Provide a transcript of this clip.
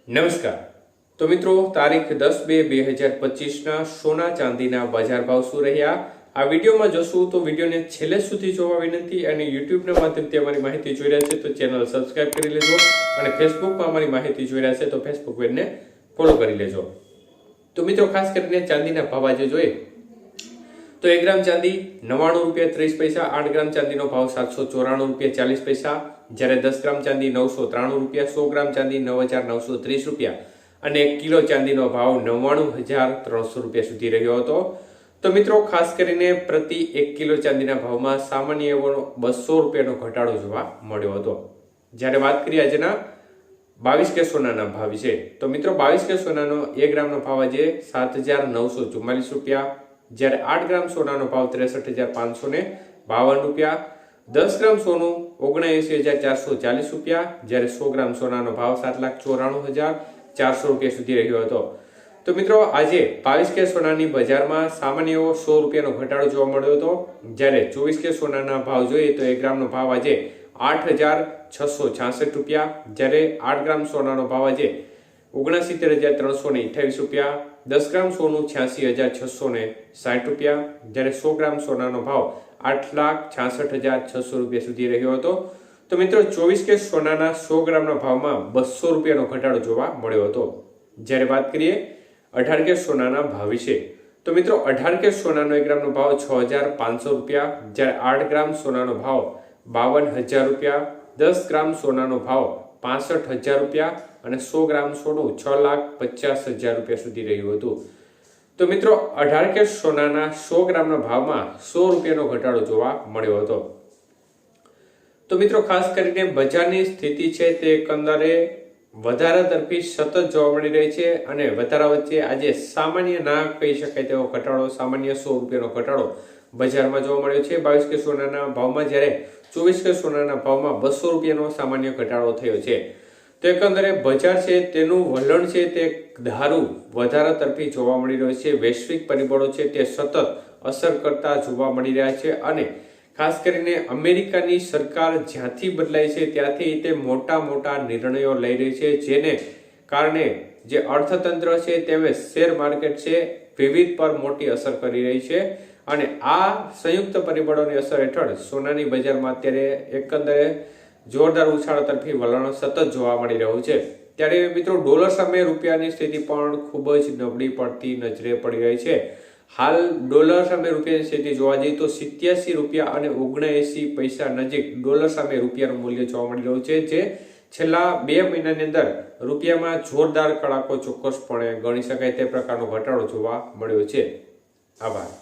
નમસ્કાર। તો મિત્રો તારીખ 10/2/2025 સોના ચાંદીના બજાર ભાવ શું રહ્યા આ વિડીયોમાં જોશું। તો વિડીયોને છેલ્લે સુધી જોવા વિનંતી અને યુટ્યુબના માધ્યમથી અમારી માહિતી જોઈ રહ્યા છે તો ચેનલ સબસ્ક્રાઇબ કરી લેજો અને ફેસબુકમાં અમારી માહિતી જોઈ રહ્યા છે તો ફેસબુક પેજને ફોલો કરી લેજો। તો મિત્રો ખાસ કરીને ચાંદીના ભાવ આજે જોઈએ તો 1 ગ્રામ ચાંદી 99 રૂપિયા 30 પૈસા, 8 ગ્રામ ચાંદીનો ભાવ 794 રૂપિયા 40 પૈસા, જ્યારે 10 ગ્રામ ચાંદી 993 રૂપિયા, 100 ગ્રામ ચાંદી 9930 રૂપિયા અને 1 કિલો ચાંદીનો ભાવ 99300 રૂપિયા સુધી રહ્યો હતો। તો મિત્રો ખાસ કરીને પ્રતિ 1 કિલો ચાંદીના ભાવમાં સામાન્ય એવો 200 રૂપિયાનો ઘટાડો જોવા મળ્યો હતો। જ્યારે વાત કરીએ આજના 22 કે સોનાના ભાવ વિશે તો મિત્રો 22 કે સોનાનો 1 ગ્રામનો ભાવ આજે 7944 રૂપિયા, જ્યારે 8 ગ્રામ સોનાનો ભાવ 63552 રૂપિયા, 10 ગ્રામ સોનું 79440 રૂપિયા, જ્યારે 100 ગ્રામ સોનાનો ભાવ 7,94,400 રૂપિયા સુધી રહ્યો હતો। તો મિત્રો આજે 22 કે સોનાની બજારમાં સામાન્ય એવો 100 રૂપિયાનો ઘટાડો જોવા મળ્યો હતો, જ્યારે 24 કે સોનાના ભાવ જોઈએ તો 1 ગ્રામનો ભાવ આજે 8666 રૂપિયા, જ્યારે 8 ગ્રામ સોનાનો ભાવ આજે 69328 રૂપિયા, 10 ગ્રામ સોનું 86660 રૂપિયા, જ્યારે 100 ગ્રામ સોનાનો ભાવ 8,66,600 રૂપિયા સુધી રહ્યો હતો। તો મિત્રો 24 કે સોનાના 100 ગ્રામના ભાવમાં 200 રૂપિયાનો ઘટાડો જોવા મળ્યો હતો। જ્યારે વાત કરીએ 18 કે સોનાના ભાવ વિશે તો મિત્રો 18 કે સોનાનો 1 ગ્રામનો ભાવ 6500 રૂપિયા, જ્યારે 8 ગ્રામ સોનાનો ભાવ 52000 રૂપિયા, 10 ગ્રામ સોનાનો ભાવ 65000 રૂપિયા અને 100 ગ્રામ સોનું 6,50,000 રૂપિયા સુધી રહ્યું હતું। તો મિત્રો 18 કે સોનાના 100 ગ્રામના ભાવમાં 100 રૂપિયાનો ઘટાડો જોવા મળ્યો હતો। તો મિત્રો ખાસ કરીને બજારની સ્થિતિ છે તે એકંદરે વધારા તરફી સતત જોવા મળી રહી છે અને વધારા વચ્ચે આજે સામાન્ય ના કહી શકાય તેવો ઘટાડો, સામાન્ય 100 રૂપિયાનો ઘટાડો બજારમાં જોવા મળ્યો છે 22 કે સોનાના ભાવમાં, જ્યારે 24 કે સોનાના ભાવમાં 200 રૂપિયાનો સામાન્ય ઘટાડો થયો છે। તો એકંદરે બજાર છે તેનું વલણ છે તે ધારું વધારા તરફી જોવા મળી રહ્યો છે। વૈશ્વિક પરિબળો છે તે સતત અસર કરતા જોવા મળી રહ્યા છે અને ખાસ કરીને અમેરિકાની સરકાર જ્યાંથી બદલાય છે ત્યાંથી તે મોટા નિર્ણયો લઈ રહી છે, જેને કારણે જે અર્થતંત્ર છે તેમજ શેર માર્કેટ છે વિવિધ પર મોટી અસર કરી રહી છે અને આ સંયુક્ત પરિબળોની અસર હેઠળ સોનાની બજારમાં અત્યારે એકંદરે જોરદાર ઉછાળા તરફી વલણ સતત જોવા મળી રહ્યું છે। ત્યારે મિત્રો ડોલર સામે રૂપિયાની સ્થિતિ પણ ખૂબ જ નબળી પડતી નજરે પડી રહી છે। હાલ ડોલર સામે રૂપિયાની સ્થિતિ જોવા જઈએ તો 87 રૂપિયા અને 79 પૈસા નજીક ડોલર સામે રૂપિયાનું મૂલ્ય જોવા મળી રહ્યું છે, જે છેલ્લા 2 મહિનાની અંદર રૂપિયામાં જોરદાર કડાકો ચોક્કસપણે ગણી શકાય તે પ્રકારનો ઘટાડો જોવા મળ્યો છે। આભાર।